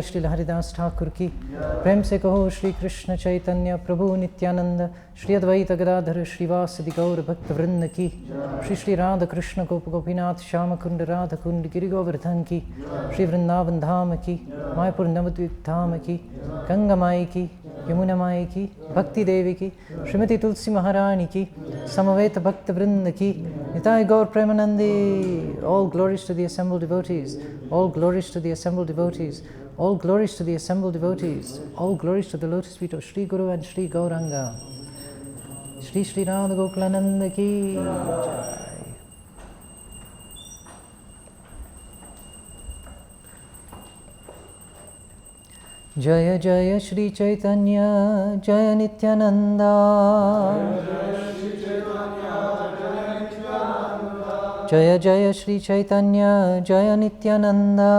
श्री हरिदास ठाकुर की। प्रेम से कहो श्री कृष्ण चैतन्य प्रभु नित्यानंद, श्री अद्वैत गदाधर श्रीवासदि गौर भक्त वृंद की। श्री श्री राधा कृष्ण गोप गोपीनाथ श्याम कुंड राधा कुंड गिरि गोवर्धन की। श्री वृंदावन धाम की, मायापुर नवद्वीप धाम की, गंगा माई की, यमुना माई की, भक्ति देवी की, श्रीमती तुलसी महारानी की, समवेत भक्त वृंद की, निताय गौर Premanandi. All glories to the assembled devotees, all glories to the assembled devotees, all glories to the assembled devotees, all glories to the lotus feet of Sri Guru and Sri Gauranga. Shri Shri Radha Gokulananda ki jai. Jaya Jaya Shri Chaitanya Jaya Nityananda, Jaya Jaya Shri Chaitanya Jaya Nityananda,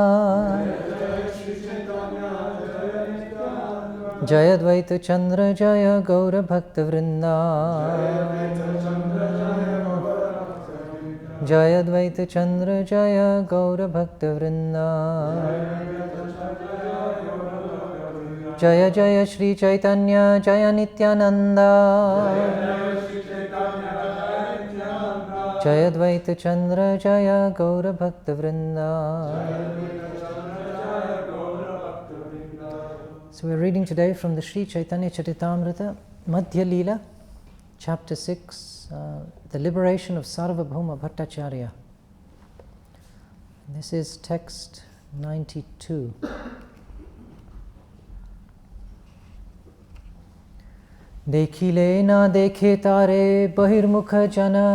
Jaya Dvaita Chandra Jaya Gaura Bhakta Vrinda, Jaya Dvaita Chandra Jaya Gaura Bhakta Vrinda, Jaya Jaya Shri Chaitanya Jaya Nityananda, Jaya Dvaita Chandra Jaya Gaura Bhakta Vrinda. So we're reading today from the Sri Chaitanya Charitamrita, Madhya Lila, chapter 6, the liberation of Sarvabhauma Bhattacharya. This is text 92. देखिले ना देखे तारे बहिर्मुख जना,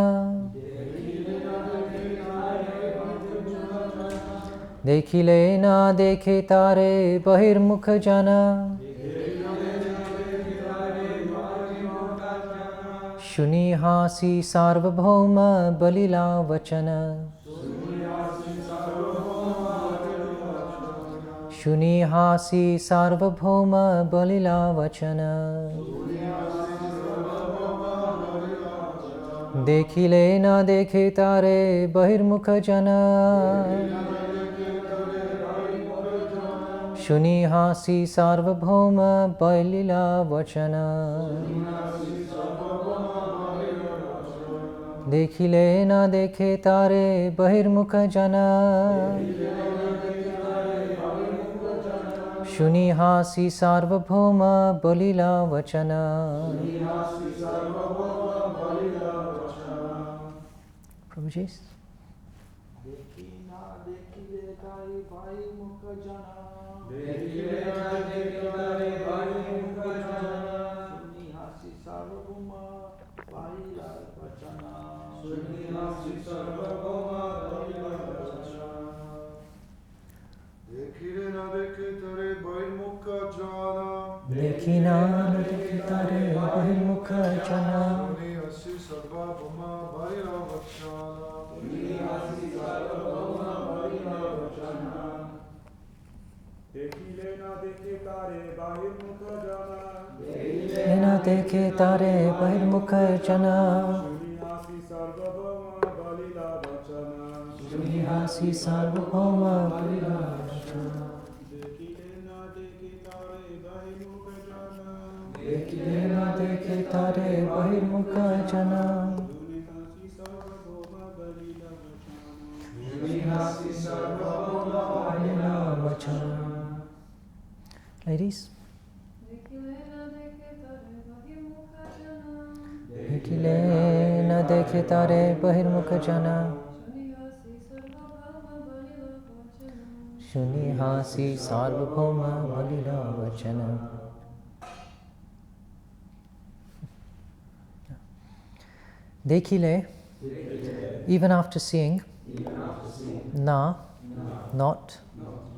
देखिले ना देखे तारे बहिर्मुख जना, शुनि हासी सार्वभौम बलिला वचन, शुनि हासी सार्वभौम बलिला वचन, देखिले ना देखे तारे बहिर्मुख जना, शुनि हासी सार्वभौम बलिला वचन, देखिले ना देखे तारे बहिर्मुख जना, शुनि हासी सार्वभौम बलिला वचन. Prabhuji? देखी ना देखी तारे बहिर्मुख जना, लेना देखे तारे बहिर्मुख जना, शुनि हासी सार्वभौम बलिला वचन, देखिले ना देखे तारे बहिर्मुख जना, शुनि हासी सार्वभौम बलिला वचन. Ladies? देखिले न देखे तारे बहिर्मुख जना, शुनि हासी सार्वभौम बलिला वचन. Dekhile, even after seeing, na, not,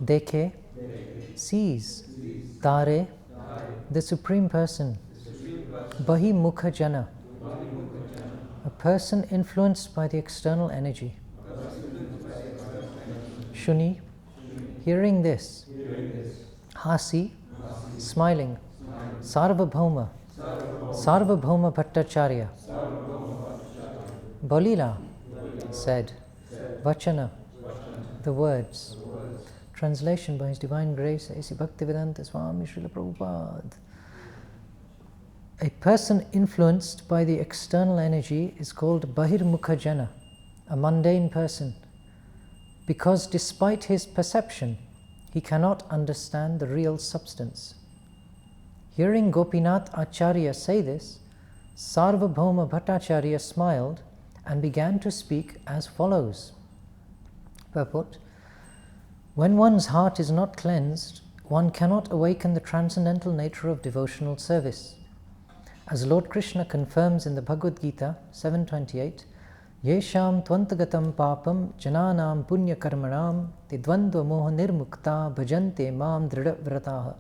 dekhe, sees, tare, the Supreme Person, bahi mukha jana, a person influenced by the external energy. Shuni, hearing this, hasi, smiling, sarvabhauma, Sarvabhauma Bhattacharya, Balila said, Vachana, the words, Translation by His Divine Grace, A.C. Bhaktivedanta Swami Srila Prabhupada. A person influenced by the external energy is called Bahirmukha Jana, a mundane person, because despite his perception, he cannot understand the real substance. Hearing Gopinath Acharya say this, Sarvabhauma Bhattacharya smiled and began to speak as follows. Purport: when one's heart is not cleansed, one cannot awaken the transcendental nature of devotional service. As Lord Krishna confirms in the Bhagavad Gita 7:28, Yesham tvantagatam papam jananam punya karmanam tidvandva moha nirmukta bhajante mam dridhavrataha.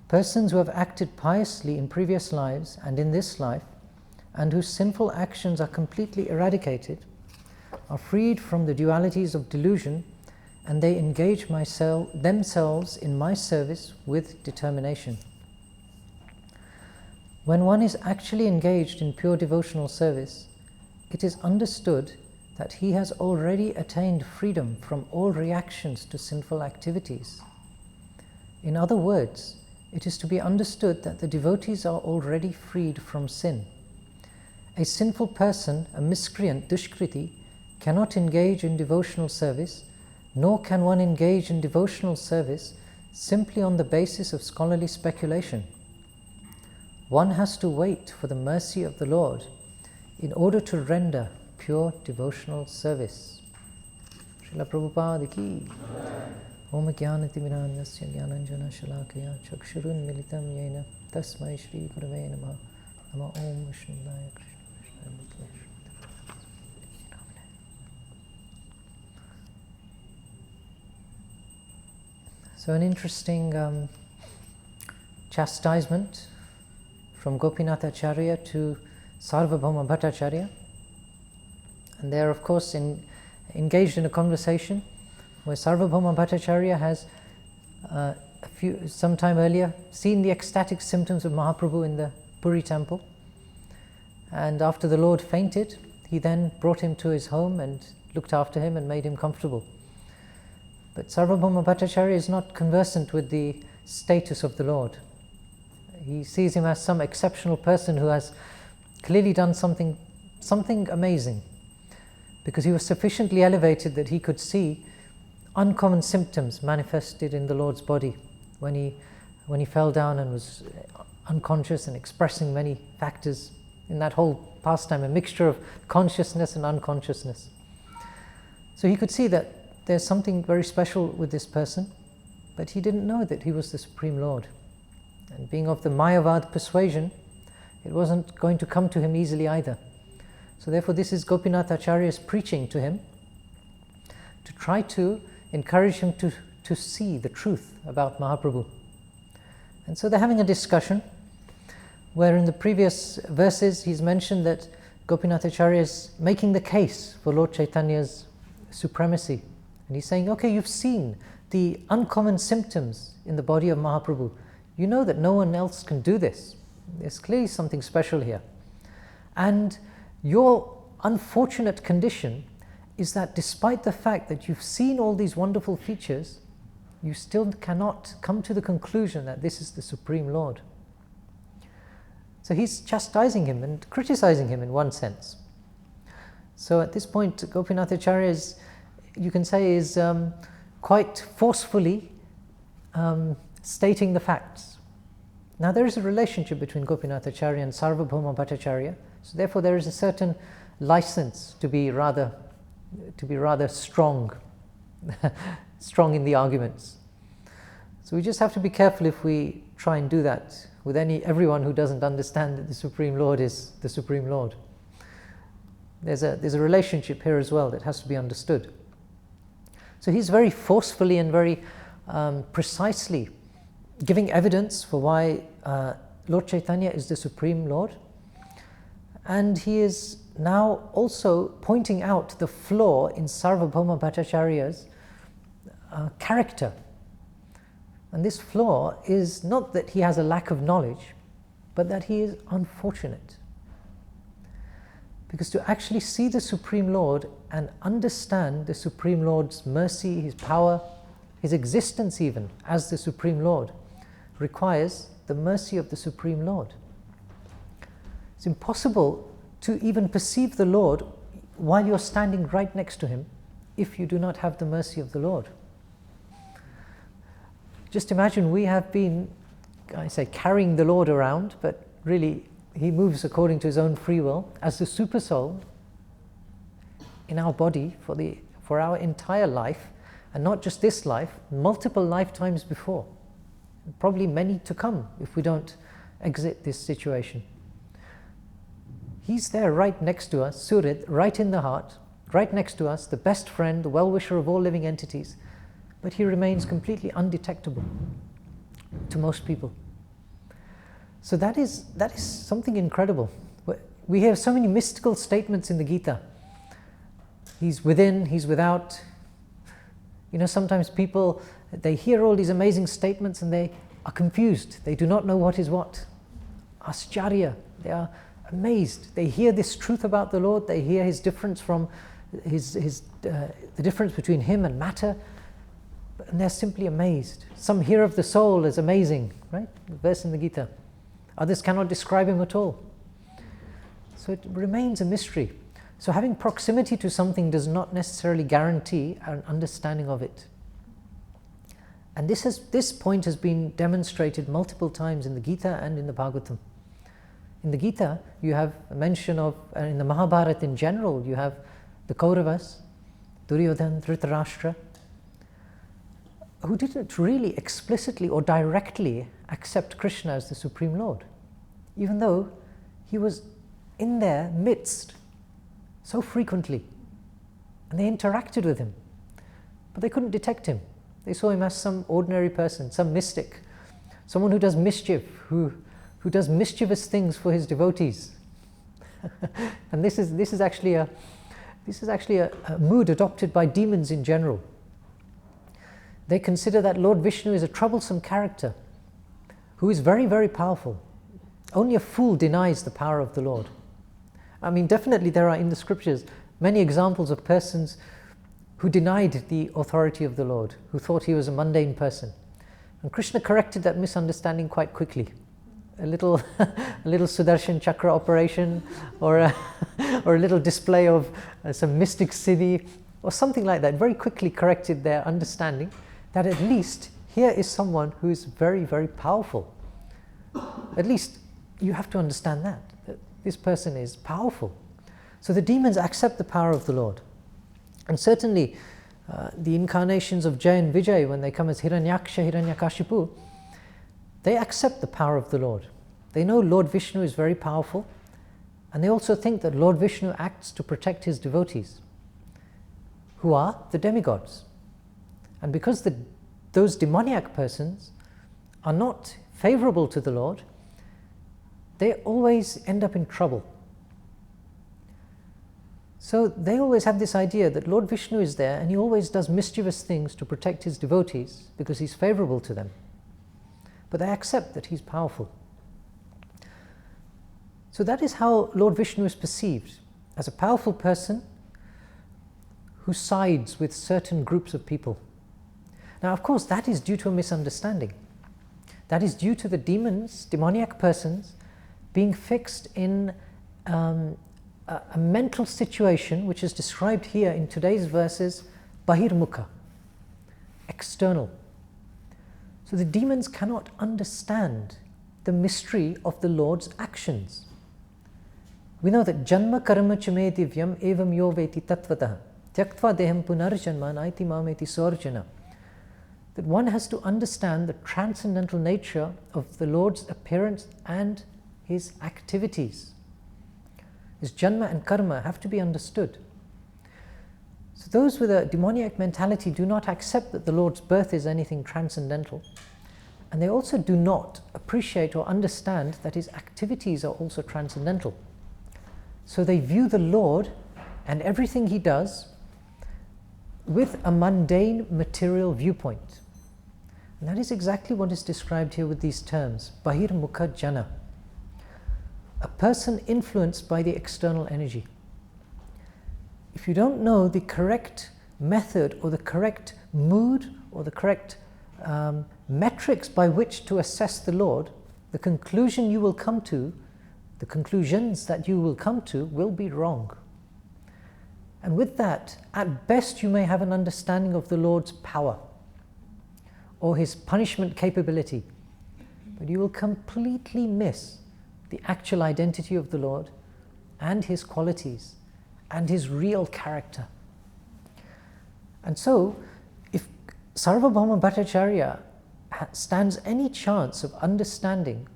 Persons who have acted piously in previous lives and in this life, and whose sinful actions are completely eradicated, are freed from the dualities of delusion, and they engage themselves in my service with determination. When one is actually engaged in pure devotional service, it is understood that he has already attained freedom from all reactions to sinful activities. In other words, it is to be understood that the devotees are already freed from sin. A sinful person, a miscreant, dushkriti, cannot engage in devotional service, nor can one engage in devotional service simply on the basis of scholarly speculation. One has to wait for the mercy of the Lord in order to render pure devotional service. Srila Prabhupada ki. Om Jnanati Mirandasya Jnananjana Shalakaya Chakshurun Militam Yena Tasmai Shri Gurave Namaha Nama Om Vishnudaya Krishna Krishna. So an interesting chastisement from Gopinath Acharya to Sarvabhauma Bhattacharya. And they are, of course, engaged in a conversation where Sarvabhauma Bhattacharya has, some time earlier, seen the ecstatic symptoms of Mahaprabhu in the Puri temple. And after the Lord fainted, he then brought him to his home and looked after him and made him comfortable. But Sarvabhauma Bhattacharya is not conversant with the status of the Lord. He sees him as some exceptional person who has clearly done something amazing, because he was sufficiently elevated that he could see uncommon symptoms manifested in the Lord's body when he fell down and was unconscious and expressing many factors in that whole pastime, a mixture of consciousness and unconsciousness. So he could see that there's something very special with this person, but he didn't know that he was the Supreme Lord. And being of the Mayavad persuasion, it wasn't going to come to him easily either. So therefore this is Gopinath Acharya's preaching to him, to try to encourage him to see the truth about Mahaprabhu. And so they're having a discussion where in the previous verses he's mentioned that Gopinath Acharya is making the case for Lord Chaitanya's supremacy. And he's saying, okay, you've seen the uncommon symptoms in the body of Mahaprabhu. You know that no one else can do this. There's clearly something special here. And your unfortunate condition is that despite the fact that you've seen all these wonderful features, you still cannot come to the conclusion that this is the Supreme Lord. So he's chastising him and criticizing him in one sense. So at this point, Gopinath Acharya is, you can say, is quite forcefully stating the facts. Now there is a relationship between Gopinath Acharya and Sarvabhauma Bhattacharya, so therefore there is a certain license to be rather strong, strong in the arguments. So we just have to be careful if we try and do that with everyone who doesn't understand that the Supreme Lord is the Supreme Lord. There's a relationship here as well that has to be understood. So he's very forcefully and very precisely giving evidence for why Lord Chaitanya is the Supreme Lord. And he is now also pointing out the flaw in Sarvabhauma Bhattacharya's character. And this flaw is not that he has a lack of knowledge, but that he is unfortunate. Because to actually see the Supreme Lord and understand the Supreme Lord's mercy, His power, His existence even as the Supreme Lord, requires the mercy of the Supreme Lord. It's impossible to even perceive the Lord while you're standing right next to Him if you do not have the mercy of the Lord. Just imagine we have been, I say, carrying the Lord around, but really He moves according to His own free will as the super soul in our body for our entire life, and not just this life, multiple lifetimes before, probably many to come if we don't exit this situation. He's there right next to us, Surit, right in the heart, right next to us, the best friend, the well-wisher of all living entities, but He remains completely undetectable to most people. So that is something incredible. We hear so many mystical statements in the Gita. He's within, He's without. You know, sometimes people, they hear all these amazing statements and they are confused. They do not know what is what. Ascharya, they are amazed. They hear this truth about the Lord. They hear His difference from the difference between Him and matter, and they're simply amazed. Some hear of the soul as amazing, right? The verse in the Gita. Others cannot describe Him at all. So it remains a mystery. So having proximity to something does not necessarily guarantee an understanding of it. And this point has been demonstrated multiple times in the Gita and in the Bhagavatam. In the Gita, you have a mention of, in the Mahabharata in general, you have the Kauravas, Duryodhana, Dhritarashtra, who didn't really explicitly or directly accept Krishna as the Supreme Lord, even though He was in their midst so frequently, and they interacted with Him, but they couldn't detect Him. They saw Him as some ordinary person, some mystic, someone who does mischief, who does mischievous things for his devotees. And this is actually a mood adopted by demons in general. They consider that Lord Vishnu is a troublesome character who is very, very powerful. Only a fool denies the power of the Lord. I mean, definitely there are in the scriptures many examples of persons who denied the authority of the Lord, who thought He was a mundane person. And Krishna corrected that misunderstanding quite quickly. A little Sudarshan Chakra operation, or a little display of some mystic siddhi, or something like that, very quickly corrected their understanding that at least here is someone who is very, very powerful. At least you have to understand that this person is powerful. So the demons accept the power of the Lord. And certainly the incarnations of Jay and Vijay, when they come as Hiranyaksha, Hiranyakashipu, they accept the power of the Lord. They know Lord Vishnu is very powerful, and they also think that Lord Vishnu acts to protect His devotees, who are the demigods. And because those demoniac persons are not favorable to the Lord, they always end up in trouble. So they always have this idea that Lord Vishnu is there and He always does mischievous things to protect His devotees because He's favorable to them. But they accept that He's powerful. So that is how Lord Vishnu is perceived, as a powerful person who sides with certain groups of people. Now, of course, that is due to a misunderstanding. That is due to the demons, demoniac persons, being fixed in a mental situation which is described here in today's verses, bahirmukha, external. So the demons cannot understand the mystery of the Lord's actions. We know that janma karma chame divyam evam yo veti tatvatah tyaktva deham punarjanma naiti mameti sorjana. That one has to understand the transcendental nature of the Lord's appearance and His activities. His janma and karma have to be understood. So those with a demoniac mentality do not accept that the Lord's birth is anything transcendental, and they also do not appreciate or understand that His activities are also transcendental. So they view the Lord and everything He does with a mundane material viewpoint. And that is exactly what is described here with these terms, bahirmukha jana. A person influenced by the external energy. if you don't know the correct method or the correct mood or the correct metrics by which to assess the Lord, the conclusion you will come to, the conclusions that you will come to will be wrong. And with that, at best you may have an understanding of the Lord's power or his punishment capability, but you will completely miss the actual identity of the Lord and his qualities and his real character. And so, if Sarvabhauma Bhattacharya stands any chance of understanding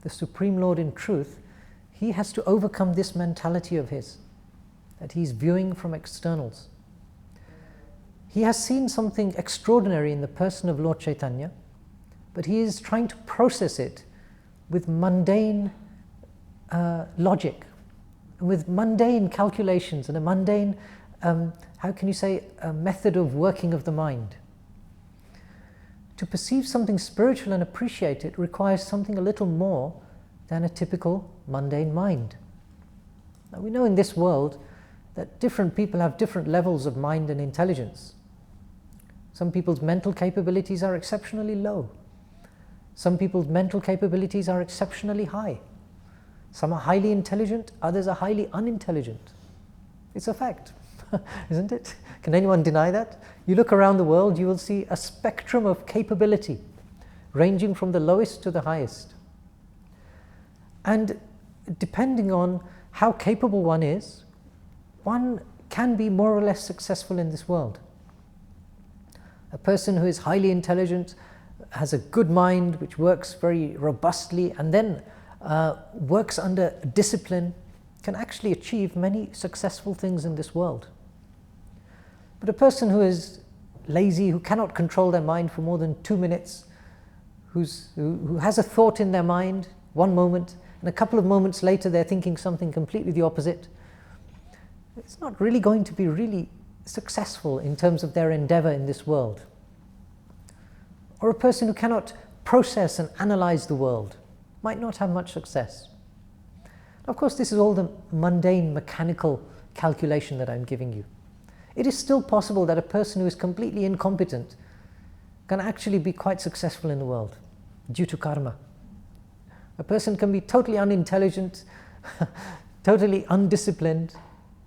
the Supreme Lord in truth, he has to overcome this mentality of his, that he's viewing from externals. He has seen something extraordinary in the person of Lord Chaitanya, but he is trying to process it with mundane logic, and with mundane calculations and a mundane, how can you say, a method of working of the mind. To perceive something spiritual and appreciate it requires something a little more than a typical mundane mind. Now, we know in this world that different people have different levels of mind and intelligence. Some people's mental capabilities are exceptionally low. Some people's mental capabilities are exceptionally high. Some are highly intelligent, others are highly unintelligent. It's a fact, isn't it? Can anyone deny that? You look around the world, you will see a spectrum of capability, ranging from the lowest to the highest. And depending on how capable one is, one can be more or less successful in this world. A person who is highly intelligent, has a good mind, which works very robustly, and then works under discipline, can actually achieve many successful things in this world. But a person who is lazy, who cannot control their mind for more than 2 minutes, who has a thought in their mind one moment, and a couple of moments later they're thinking something completely the opposite, it's not really going to be really successful in terms of their endeavor in this world. Or a person who cannot process and analyze the world might not have much success. Of course, this is all the mundane, mechanical calculation that I'm giving you. It is still possible that a person who is completely incompetent can actually be quite successful in the world due to karma. A person can be totally unintelligent, totally undisciplined,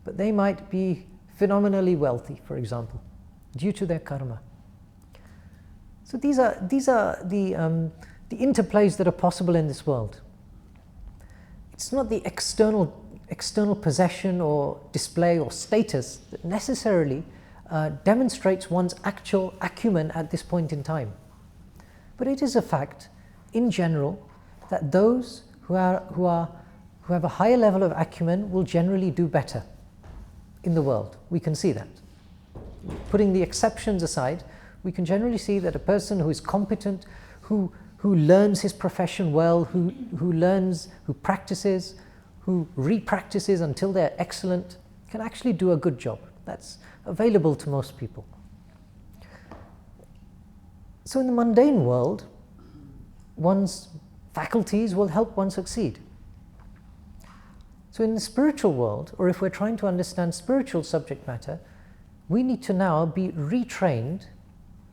but they might be phenomenally wealthy, for example, due to their karma. So these are the interplays that are possible in this world. It's not the external possession or display or status that necessarily demonstrates one's actual acumen at this point in time. But it is a fact, in general, that those who have a higher level of acumen will generally do better in the world. We can see that. Putting the exceptions aside, we can generally see that a person who is competent, who learns his profession well, who learns, who practices, who re-practices until they're excellent, can actually do a good job. That's available to most people. So in the mundane world, one's faculties will help one succeed. So in the spiritual world, or if we're trying to understand spiritual subject matter, we need to now be retrained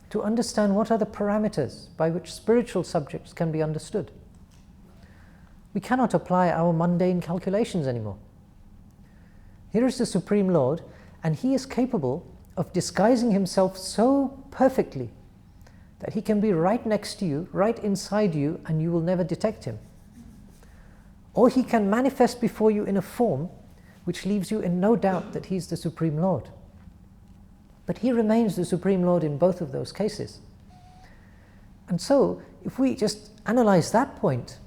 to understand what are the parameters by which spiritual subjects can be understood. We cannot apply our mundane calculations anymore. Here is the Supreme Lord, and he is capable of disguising himself so perfectly that he can be right next to you, right inside you, and you will never detect him. Or he can manifest before you in a form which leaves you in no doubt that he is the Supreme Lord. But he remains the Supreme Lord in both of those cases. And so, if we just analyze that point,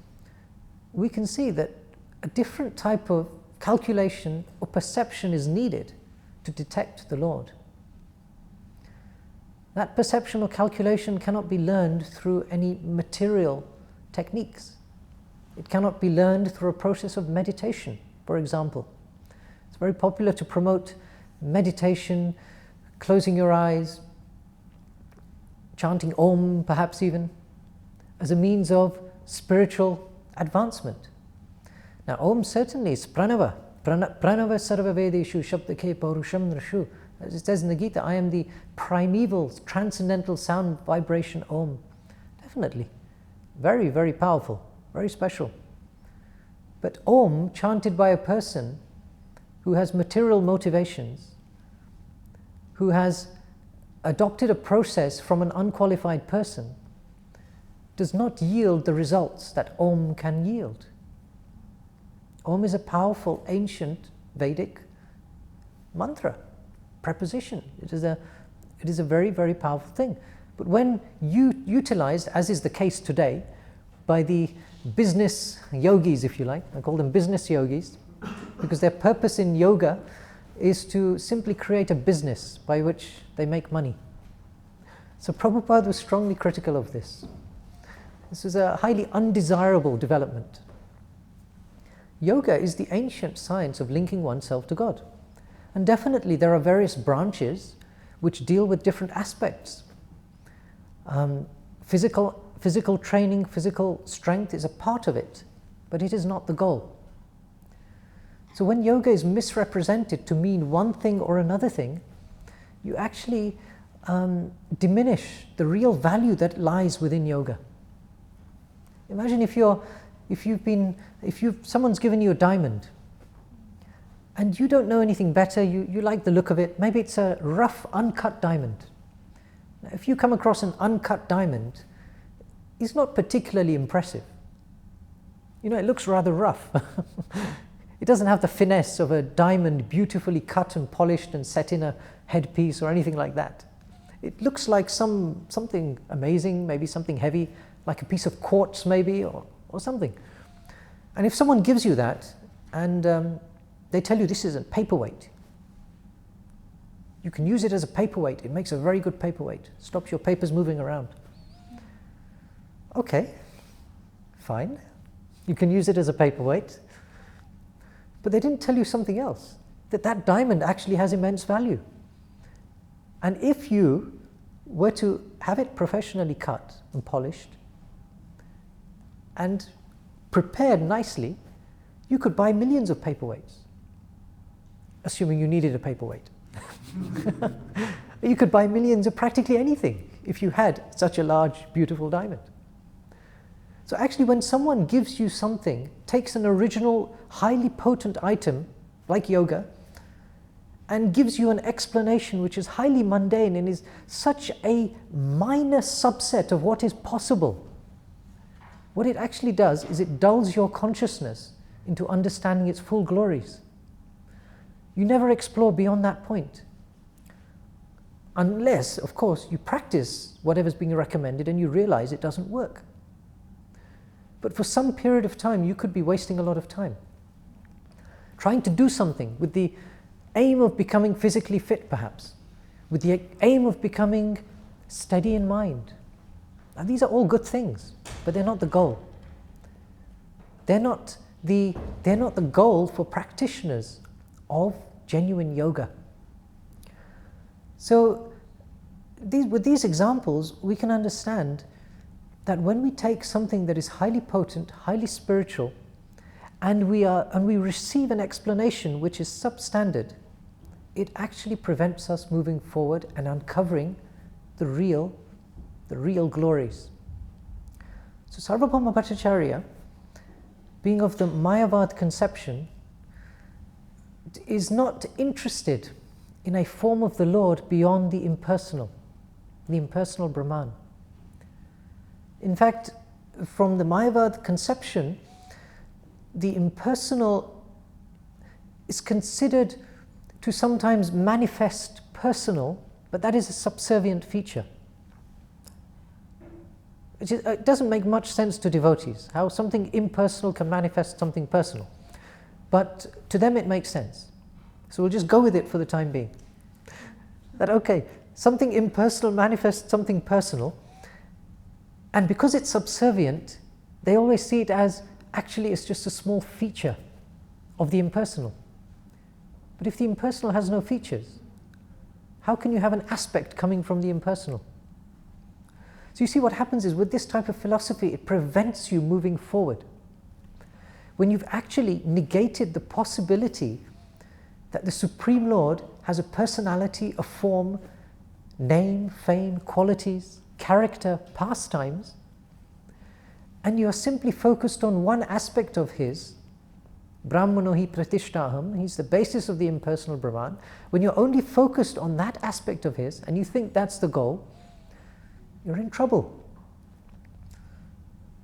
we can see that a different type of calculation or perception is needed to detect the Lord. That perception or calculation cannot be learned through any material techniques. It cannot be learned through a process of meditation, for example. It's very popular to promote meditation, closing your eyes, chanting Om, perhaps even, as a means of spiritual advancement. Now, Om certainly is pranava. Pranava sarva vedeshu shabdake paurusham nrishu. As it says in the Gita, I am the primeval, transcendental sound vibration Om. Definitely. Very, very powerful, very special. But Om, chanted by a person who has material motivations, who has adopted a process from an unqualified person, does not yield the results that Om can yield. Om is a powerful, ancient, Vedic mantra, preposition. It is a very, very powerful thing. But when utilized, as is the case today, by the business yogis, if you like, I call them business yogis, because their purpose in yoga is to simply create a business by which they make money. So Prabhupada was strongly critical of this. This was a highly undesirable development. Yoga is the ancient science of linking oneself to God. And definitely there are various branches which deal with different aspects. Physical training, physical strength is a part of it, but it is not the goal. So when yoga is misrepresented to mean one thing or another thing, you actually diminish the real value that lies within yoga. Imagine someone's given you a diamond and you don't know anything better, you like the look of it, maybe it's a rough, uncut diamond. Now, if you come across an uncut diamond, it's not particularly impressive. You know, it looks rather rough. It doesn't have the finesse of a diamond beautifully cut and polished and set in a headpiece or anything like that. It looks like something amazing, maybe something heavy, like a piece of quartz maybe, or something. And if someone gives you that and they tell you this is a paperweight, you can use it as a paperweight. It makes a very good paperweight. Stops your papers moving around. Okay, fine. You can use it as a paperweight. But they didn't tell you something else, that diamond actually has immense value. And if you were to have it professionally cut and polished and prepared nicely, you could buy millions of paperweights, assuming you needed a paperweight. You could buy millions of practically anything if you had such a large, beautiful diamond. So actually when someone gives you something, takes an original, highly potent item, like yoga, and gives you an explanation which is highly mundane and is such a minor subset of what is possible, what it actually does is it dulls your consciousness into understanding its full glories. You never explore beyond that point. Unless, of course, you practice whatever's being recommended and you realize it doesn't work. But for some period of time, you could be wasting a lot of time trying to do something with the aim of becoming physically fit, perhaps, with the aim of becoming steady in mind. Now, these are all good things, but they're not the goal. They're not the goal for practitioners of genuine yoga. So, with these examples, we can understand that when we take something that is highly potent, highly spiritual, and we receive an explanation which is substandard, it actually prevents us moving forward and uncovering the real glories. So Sarvabhauma Bhattacharya, being of the Mayavad conception, is not interested in a form of the Lord beyond the impersonal Brahman. In fact, from the Mayavad conception, the impersonal is considered to sometimes manifest personal, but that is a subservient feature. It doesn't make much sense to devotees, how something impersonal can manifest something personal. But to them it makes sense. So we'll just go with it for the time being. That, okay, something impersonal manifests something personal, and because it's subservient, they always see it as, actually it's just a small feature of the impersonal. But if the impersonal has no features, how can you have an aspect coming from the impersonal? So you see what happens is with this type of philosophy, it prevents you moving forward. when you've actually negated the possibility that the Supreme Lord has a personality, a form, name, fame, qualities, character, pastimes, and you are simply focused on one aspect of his, Brahmano hi pratishtaham, he's the basis of the impersonal Brahman. When you're only focused on that aspect of his and you think that's the goal, you're in trouble.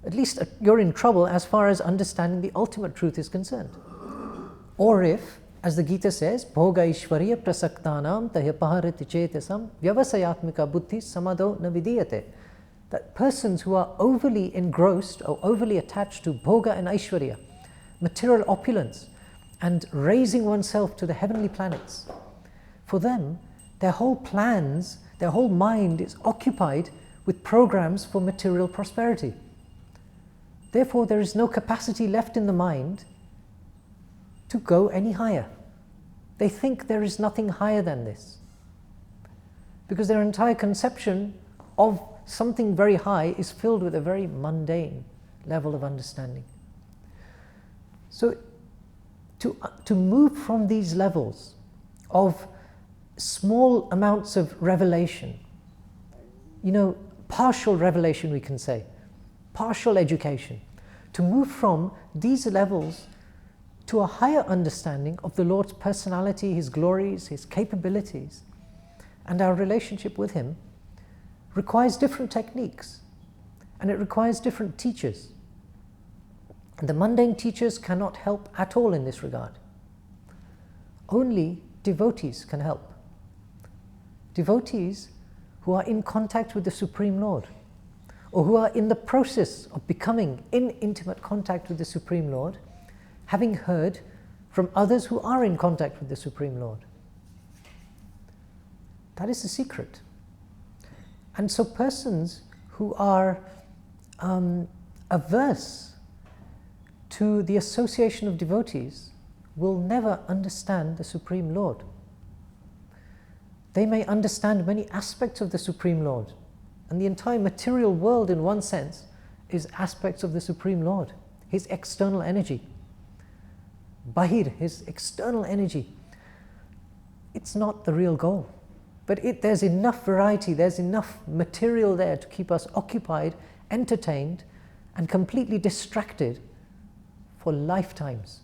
At least you're in trouble as far as understanding the ultimate truth is concerned. Or if, as the Gita says, bhoga ishvarya prasaktanam tahyapaharati chetasam vyavasayatmika buddhi samado na vidiyate, that persons who are overly engrossed or overly attached to bhoga and aishvarya, material opulence, and raising oneself to the heavenly planets, for them, their whole plans, their whole mind is occupied with programs for material prosperity. Therefore, there is no capacity left in the mind to go any higher. They think there is nothing higher than this, because their entire conception of something very high is filled with a very mundane level of understanding. So, to move from these levels of small amounts of revelation, partial revelation we can say, partial education, to move from these levels to a higher understanding of the Lord's personality, his glories, his capabilities, and our relationship with him, requires different techniques, and it requires different teachers. The mundane teachers cannot help at all in this regard. Only devotees can help. Devotees who are in contact with the Supreme Lord, or who are in the process of becoming in intimate contact with the Supreme Lord, having heard from others who are in contact with the Supreme Lord. That is the secret. And so persons who are averse to the association of devotees will never understand the Supreme Lord. They may understand many aspects of the Supreme Lord, and the entire material world in one sense is aspects of the Supreme Lord, his external energy. Bahir, his external energy. It's not the real goal, but there's enough variety, there's enough material there to keep us occupied, entertained, and completely distracted for lifetimes.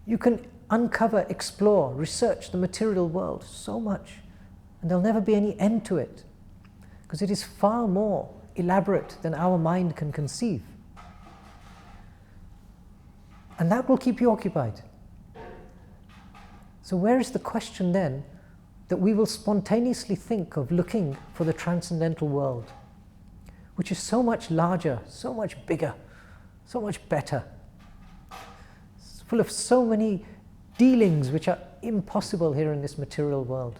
You can uncover, explore, research the material world so much, and there'll never be any end to it, because it is far more elaborate than our mind can conceive. And that will keep you occupied. So where is the question then that we will spontaneously think of looking for the transcendental world, which is so much larger, so much bigger, so much better. It's full of so many dealings which are impossible here in this material world.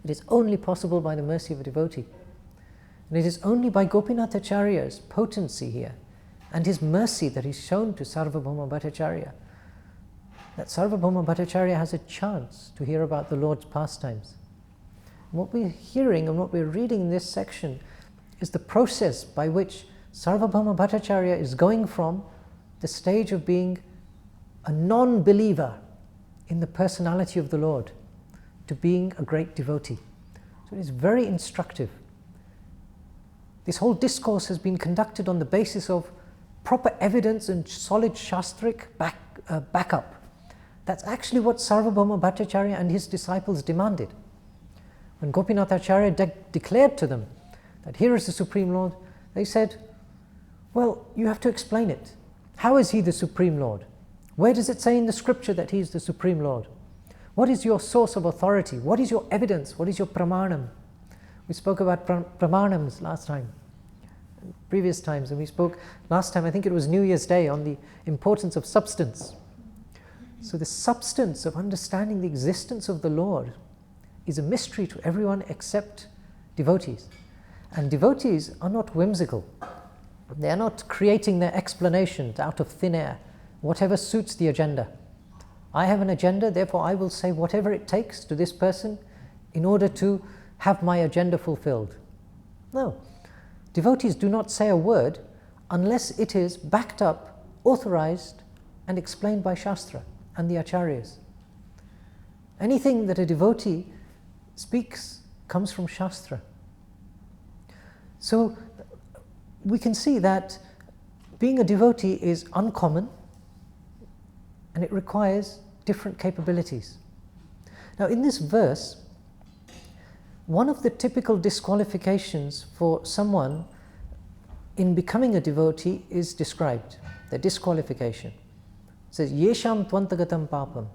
It is only possible by the mercy of a devotee. And it is only by Gopinath Acharya's potency here and his mercy that he's shown to Sarvabhauma Bhattacharya, that Sarvabhauma Bhattacharya has a chance to hear about the Lord's pastimes. And what we're hearing and what we're reading in this section is the process by which Sarvabhauma Bhattacharya is going from the stage of being a non-believer in the personality of the Lord to being a great devotee. So it is very instructive. This whole discourse has been conducted on the basis of proper evidence and solid shastric backup. That's actually what Sarvabhauma Bhattacharya and his disciples demanded. When Gopinath Acharya declared to them that here is the Supreme Lord, they said, well, you have to explain it. How is he the Supreme Lord? Where does it say in the scripture that he is the Supreme Lord? What is your source of authority? What is your evidence? What is your pramanam? We spoke about pramanams last time, previous times, and we spoke last time, I think it was New Year's Day, on the importance of substance. So the substance of understanding the existence of the Lord is a mystery to everyone except devotees. And devotees are not whimsical. They are not creating their explanations out of thin air, whatever suits the agenda. I have an agenda, therefore I will say whatever it takes to this person in order to have my agenda fulfilled. No. Devotees do not say a word unless it is backed up, authorized and explained by Shastra and the Acharyas. Anything that a devotee speaks comes from Shastra. So we can see that being a devotee is uncommon and it requires different capabilities. Now in this verse, one of the typical disqualifications for someone in becoming a devotee is described, the disqualification. It says, Yesham tvantagatam papam.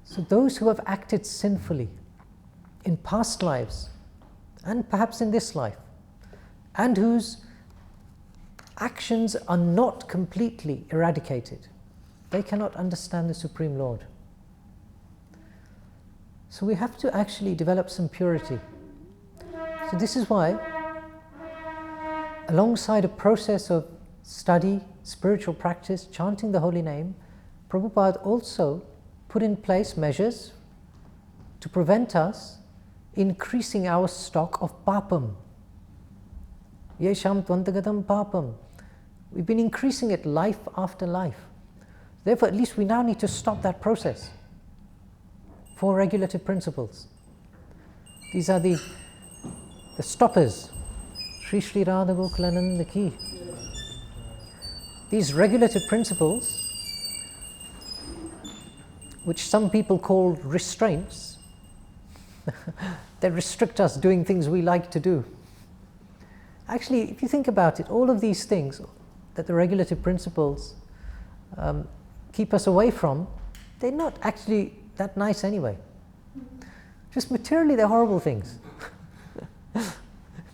So those who have acted sinfully in past lives and perhaps in this life, and whose actions are not completely eradicated, they cannot understand the Supreme Lord. So we have to actually develop some purity. So this is why, alongside a process of study, spiritual practice, chanting the holy name, Prabhupada also put in place measures to prevent us increasing our stock of papam. Yesham tvantagatam papam. We've been increasing it life after life. Therefore, at least we now need to stop that process. 4 regulative principles. These are the stoppers. Shri Shri Radha Gokulananda ki. These regulative principles, which some people call restraints, they restrict us doing things we like to do. Actually, if you think about it, all of these things that the regulative principles keep us away from, they're not actually that nice anyway. Just materially, they're horrible things.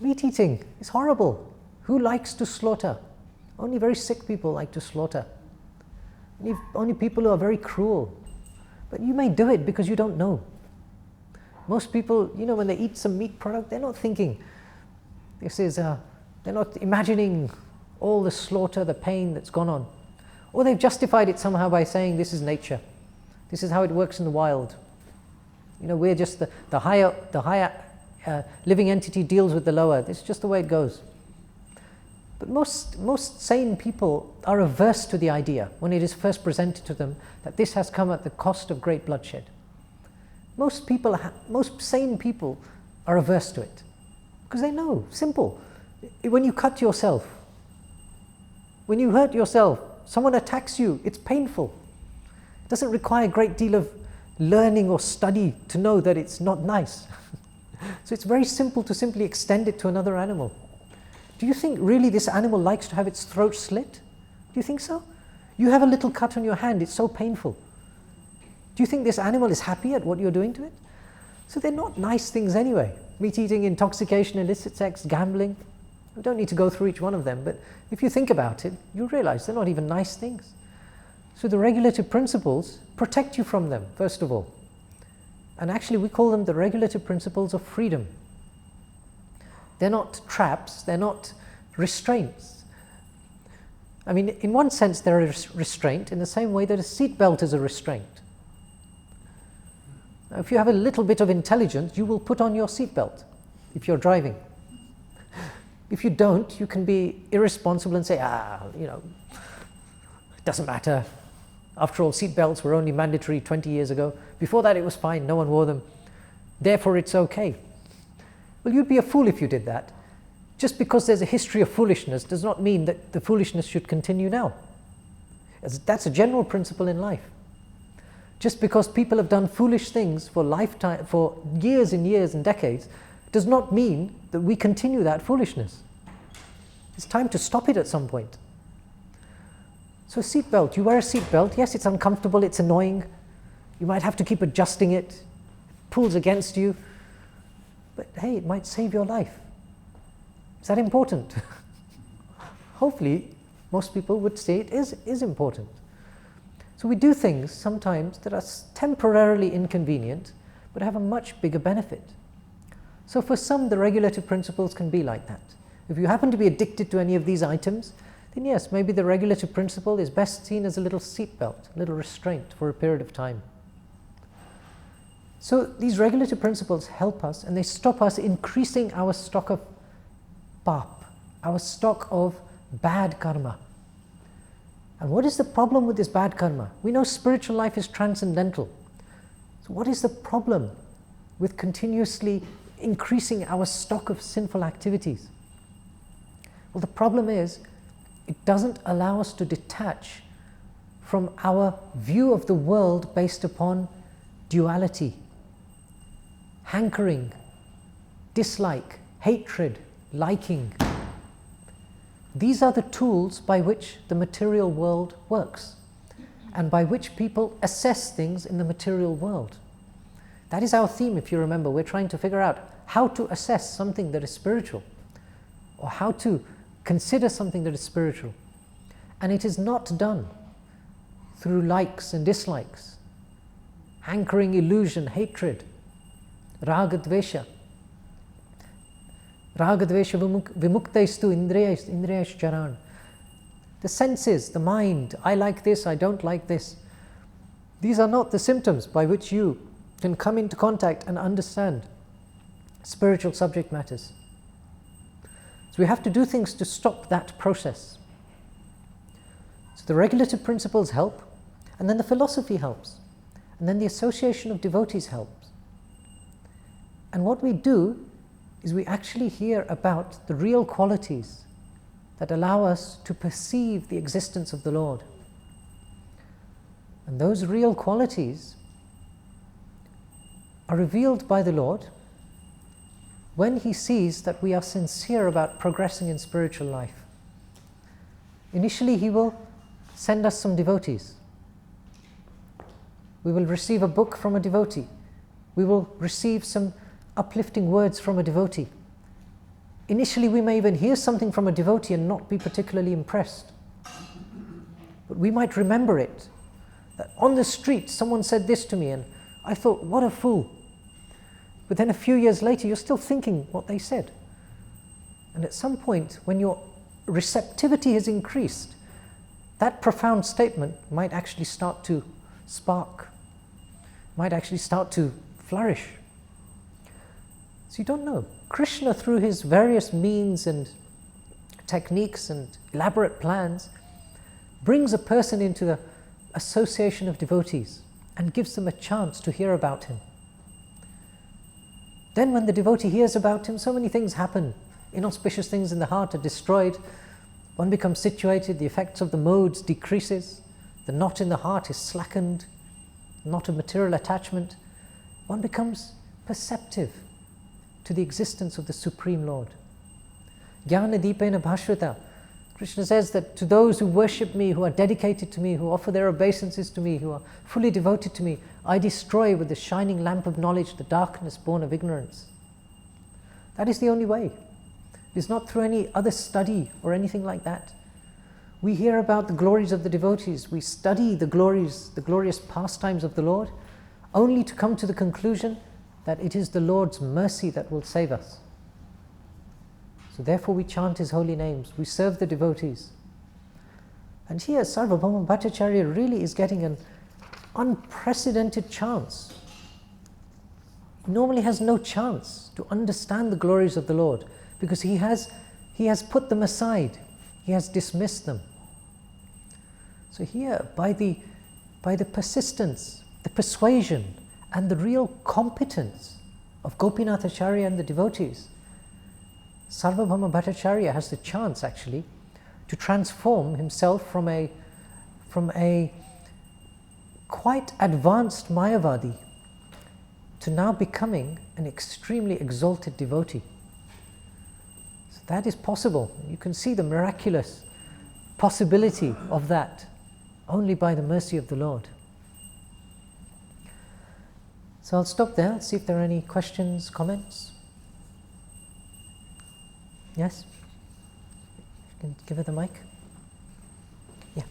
Meat eating is horrible. Who likes to slaughter? Only very sick people like to slaughter. Only people who are very cruel. But you may do it because you don't know. Most people, when they eat some meat product, they're not thinking. They're not imagining all the slaughter, the pain that's gone on. Or they've justified it somehow by saying this is nature. This is how it works in the wild. We're just the higher living entity deals with the lower. This is just the way it goes. But most sane people are averse to the idea when it is first presented to them that this has come at the cost of great bloodshed. Most sane people are averse to it because they know, simple. When you cut yourself, when you hurt yourself, someone attacks you, it's painful. It doesn't require a great deal of learning or study to know that it's not nice. So it's very simple to simply extend it to another animal. Do you think really this animal likes to have its throat slit? Do you think so? You have a little cut on your hand, it's so painful. Do you think this animal is happy at what you're doing to it? So they're not nice things anyway. Meat eating, intoxication, illicit sex, gambling. We don't need to go through each one of them, but if you think about it, you'll realize they're not even nice things. So the regulative principles protect you from them, first of all. And actually we call them the regulative principles of freedom. They're not traps, they're not restraints. I mean, in one sense they're a restraint in the same way that a seatbelt is a restraint. Now, if you have a little bit of intelligence, you will put on your seatbelt if you're driving. If you don't, you can be irresponsible and say, it doesn't matter. After all, seatbelts were only mandatory 20 years ago. Before that, it was fine. No one wore them. Therefore, it's okay. Well, you'd be a fool if you did that. Just because there's a history of foolishness does not mean that the foolishness should continue now. That's a general principle in life. Just because people have done foolish things for years and years and decades, does not mean that we continue that foolishness. It's time to stop it at some point. So seatbelt, you wear a seatbelt, yes, it's uncomfortable, it's annoying. You might have to keep adjusting it. It pulls against you. But hey, it might save your life. Is that important? Hopefully, most people would say it is important. So we do things sometimes that are temporarily inconvenient, but have a much bigger benefit. So for some, the regulative principles can be like that. If you happen to be addicted to any of these items, then yes, maybe the regulative principle is best seen as a little seatbelt, a little restraint for a period of time. So these regulative principles help us and they stop us increasing our stock of pap, our stock of bad karma. And what is the problem with this bad karma? We know spiritual life is transcendental. So what is the problem with continuously increasing our stock of sinful activities? Well, the problem is it doesn't allow us to detach from our view of the world based upon duality, hankering, dislike, hatred, liking. These are the tools by which the material world works and by which people assess things in the material world. That is our theme, if you remember. We're trying to figure out how to assess something that is spiritual, or how to consider something that is spiritual. And it is not done through likes and dislikes, hankering, illusion, hatred, raga dvesha. Raga dvesha vimuktaistu indriyais charan. The senses, the mind, I like this, I don't like this. These are not the symptoms by which you can come into contact and understand spiritual subject matters. So we have to do things to stop that process. So the regulative principles help, and then the philosophy helps, and then the association of devotees helps. And what we do is we actually hear about the real qualities that allow us to perceive the existence of the Lord. And those real qualities are revealed by the Lord when He sees that we are sincere about progressing in spiritual life. Initially, He will send us some devotees. We will receive a book from a devotee. We will receive some uplifting words from a devotee. Initially, we may even hear something from a devotee and not be particularly impressed. But we might remember it, that on the street someone said this to me and I thought, what a fool. But then a few years later, you're still thinking what they said. And at some point, when your receptivity has increased, that profound statement might actually start to spark, might actually start to flourish. So you don't know. Krishna, through his various means and techniques and elaborate plans, brings a person into the association of devotees and gives them a chance to hear about him. Then when the devotee hears about him, so many things happen. Inauspicious things in the heart are destroyed. One becomes situated, the effects of the modes decreases, the knot in the heart is slackened, knot of material attachment. One becomes perceptive to the existence of the Supreme Lord. Jnana dipena bhashrita. Krishna says that to those who worship me, who are dedicated to me, who offer their obeisances to me, who are fully devoted to me, I destroy with the shining lamp of knowledge the darkness born of ignorance. That is the only way. It is not through any other study or anything like that. We hear about the glories of the devotees. We study the glorious pastimes of the Lord, only to come to the conclusion that it is the Lord's mercy that will save us. So therefore we chant His holy names, we serve the devotees. And here Sarvabhauma Bhattacharya really is getting an unprecedented chance. He normally has no chance to understand the glories of the Lord because he has put them aside, he has dismissed them. So here, by the persistence, the persuasion and the real competence of Gopinath Acharya and the devotees, Sarvabhauma Bhattacharya has the chance actually to transform himself from a quite advanced Mayavadi to now becoming an extremely exalted devotee. So that is possible. You can see the miraculous possibility of that only by the mercy of the Lord. So I'll stop there, see if there are any questions, comments. Yes? You can give her the mic. Yeah.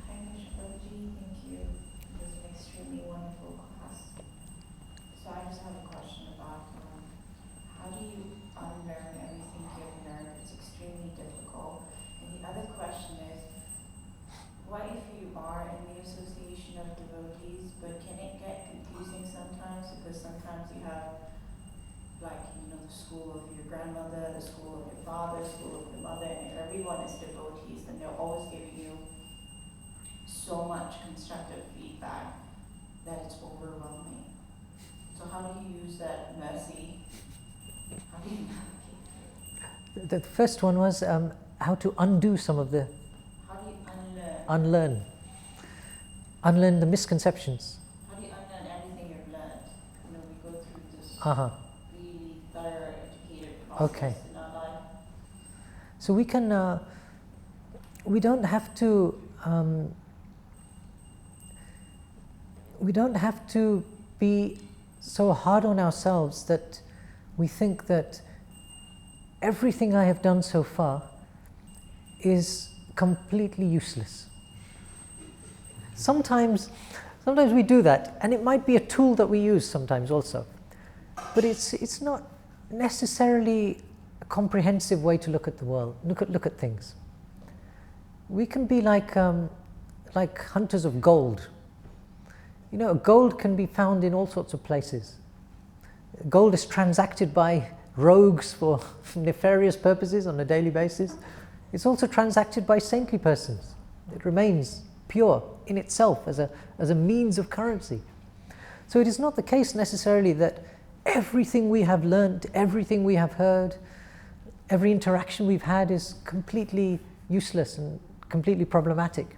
Hi, Prabhuji. Thank you. It was an extremely wonderful class. So I just have a question about how do you unlearn everything you've learned? It's extremely difficult. And the other question is, what if you are in the association of devotees, but can it get confusing sometimes? Because sometimes you have like, you know, the school of your grandmother, the school of your father, the school of your mother, and everyone is devotees, and they're always giving you so much constructive feedback that it's overwhelming. So how do you use that mercy? How do you navigate it? The first one was how to undo some of the... How do you Unlearn the misconceptions. How do you unlearn everything you've learned? You know, we go through this really thorough, educated process in our life. So we can, we don't have to be so hard on ourselves that we think that everything I have done so far is completely useless. Sometimes we do that, and it might be a tool that we use sometimes also, but it's not necessarily a comprehensive way to look at the world, look at things. We can be like hunters of gold. You know, gold can be found in all sorts of places. Gold is transacted by rogues for nefarious purposes on a daily basis. It's also transacted by saintly persons. It remains pure in itself as a means of currency. So it is not the case necessarily that everything we have learnt, everything we have heard, every interaction we've had is completely useless and completely problematic.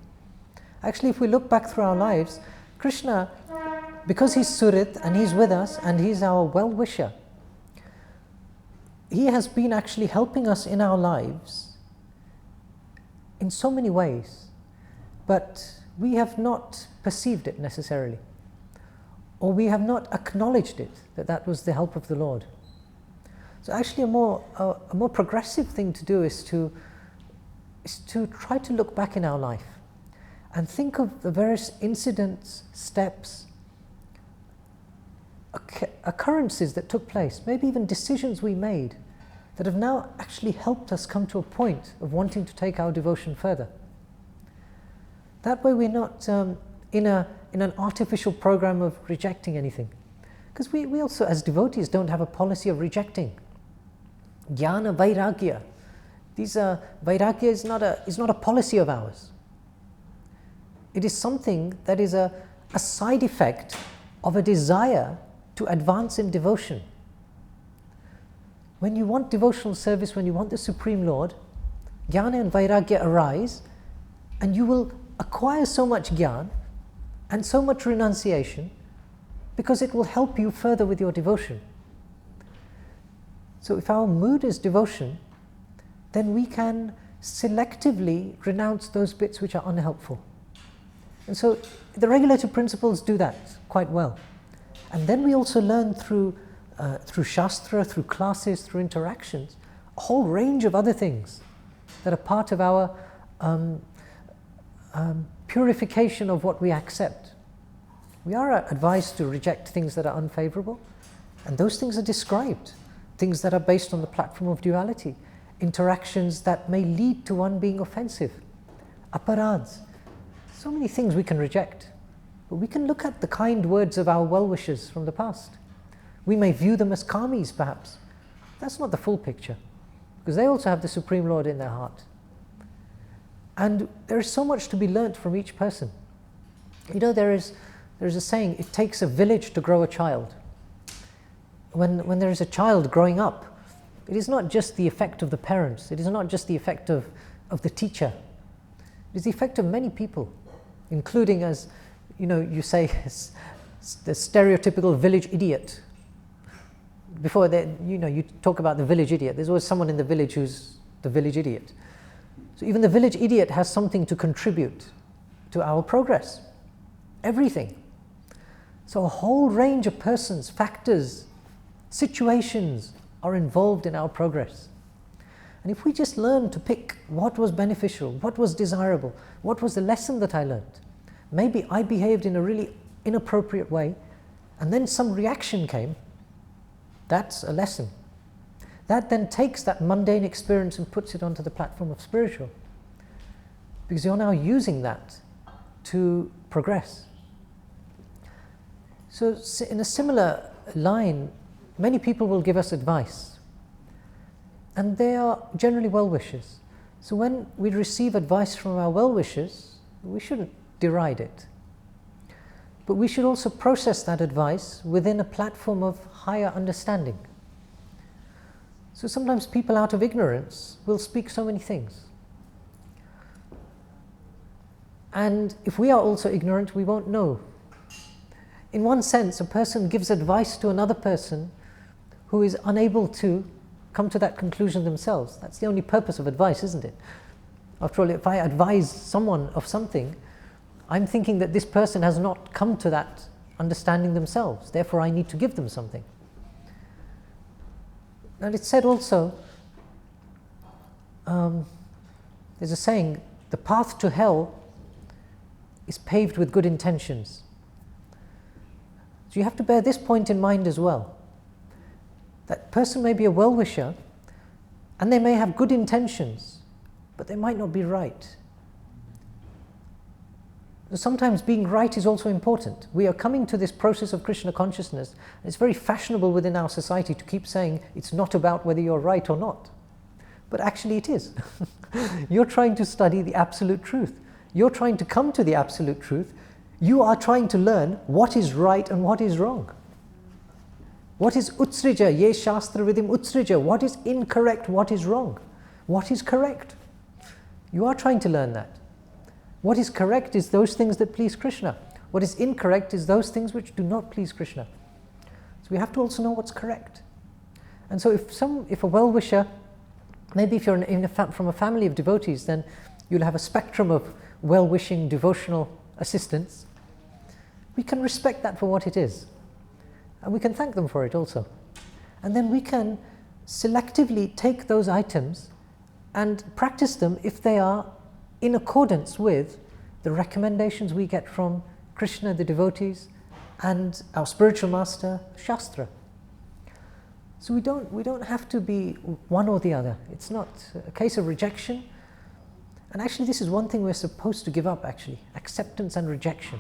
Actually, if we look back through our lives, Krishna, because he's Surit and he's with us and he's our well-wisher, he has been actually helping us in our lives in so many ways, but we have not perceived it necessarily, or we have not acknowledged it, that was the help of the Lord. So actually a more progressive thing to do is to try to look back in our life and think of the various incidents, steps, occurrences that took place, maybe even decisions we made that have now actually helped us come to a point of wanting to take our devotion further. That way we're not in an artificial program of rejecting anything. Because we also, as devotees, don't have a policy of rejecting. Jnana, vairagya. Vairagya is not a policy of ours. It is something that is a side effect of a desire to advance in devotion. When you want devotional service, when you want the Supreme Lord, jnana and vairagya arise, and you will acquire so much jnana and so much renunciation because it will help you further with your devotion. So if our mood is devotion, then we can selectively renounce those bits which are unhelpful. And so the regulative principles do that quite well. And then we also learn through Shastra, through classes, through interactions, a whole range of other things that are part of our purification of what we accept. We are advised to reject things that are unfavorable, and those things are described, things that are based on the platform of duality, interactions that may lead to one being offensive, aparads. So many things we can reject, but we can look at the kind words of our well-wishers from the past. We may view them as karmis, perhaps. That's not the full picture, because they also have the Supreme Lord in their heart. And there is so much to be learnt from each person. You know, there is a saying, it takes a village to grow a child. When there is a child growing up, it is not just the effect of the parents, it is not just the effect of the teacher. It is the effect of many people, including, as you know, you say, the stereotypical village idiot. Before that, you know, you talk about the village idiot. There's always someone in the village who's the village idiot. So even the village idiot has something to contribute to our progress. Everything. So a whole range of persons, factors, situations are involved in our progress. And if we just learn to pick what was beneficial, what was desirable, what was the lesson that I learned, maybe I behaved in a really inappropriate way, and then some reaction came, that's a lesson. That then takes that mundane experience and puts it onto the platform of spiritual. Because you're now using that to progress. So in a similar line, many people will give us advice, and they are generally well-wishers. So when we receive advice from our well-wishers, we shouldn't deride it. But we should also process that advice within a platform of higher understanding. So sometimes people out of ignorance will speak so many things. And if we are also ignorant, we won't know. In one sense, a person gives advice to another person who is unable to come to that conclusion themselves. That's the only purpose of advice, isn't it? After all, if I advise someone of something, I'm thinking that this person has not come to that understanding themselves. Therefore, I need to give them something. And it's said also, there's a saying, the path to hell is paved with good intentions. So you have to bear this point in mind as well. That person may be a well-wisher, and they may have good intentions, but they might not be right. Sometimes being right is also important. We are coming to this process of Krishna consciousness, and it's very fashionable within our society to keep saying it's not about whether you're right or not. But actually it is. You're trying to study the absolute truth. You're trying to come to the absolute truth. You are trying to learn what is right and what is wrong. What is utsrija? Ye shastra vidim utsrija. What is incorrect? What is wrong? What is correct? You are trying to learn that. What is correct is those things that please Krishna. What is incorrect is those things which do not please Krishna. So we have to also know what's correct. And so if a well-wisher, maybe if you're from a family of devotees, then you'll have a spectrum of well-wishing devotional assistants. We can respect that for what it is. And we can thank them for it also. And then we can selectively take those items and practice them if they are in accordance with the recommendations we get from Krishna, the devotees, and our spiritual master, Shastra. So we don't have to be one or the other. It's not a case of rejection. And actually this is one thing we're supposed to give up, actually, acceptance and rejection.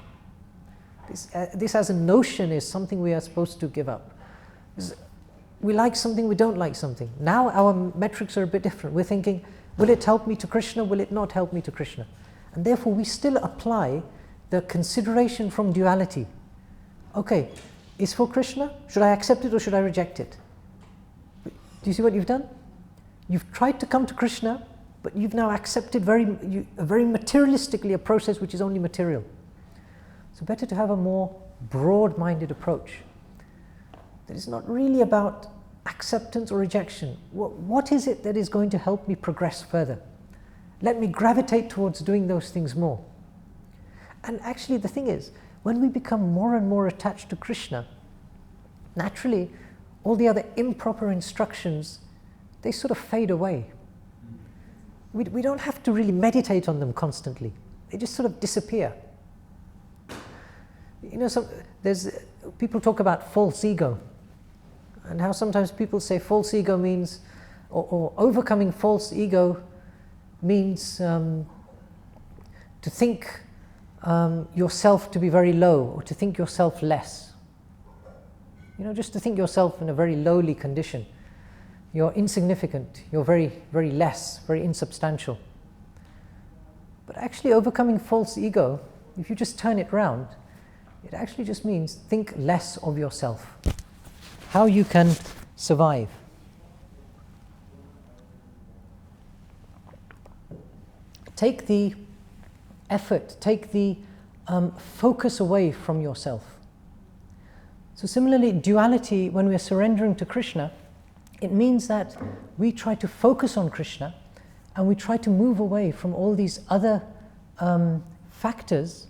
This as a notion is something we are supposed to give up. We like something, we don't like something. Now our metrics are a bit different. We're thinking, will it help me to Krishna, will it not help me to Krishna? And therefore we still apply the consideration from duality. Okay, it's for Krishna, should I accept it or should I reject it? Do you see what you've done? You've tried to come to Krishna, but you've now accepted very materialistically a process which is only material. So better to have a more broad-minded approach. That is not really about acceptance or rejection. What is it that is going to help me progress further? Let me gravitate towards doing those things more. And actually the thing is, when we become more and more attached to Krishna, naturally all the other improper instructions, they sort of fade away. We don't have to really meditate on them constantly. They just sort of disappear. You know, people talk about false ego, and how sometimes people say false ego means, or overcoming false ego means to think yourself to be very low, or to think yourself less. You know, just to think yourself in a very lowly condition. You're insignificant, you're very, very less, very insubstantial. But actually overcoming false ego, if you just turn it round, it actually just means think less of yourself. How you can survive. Take the effort, take the focus away from yourself. So similarly, duality, when we are surrendering to Krishna, it means that we try to focus on Krishna and we try to move away from all these other factors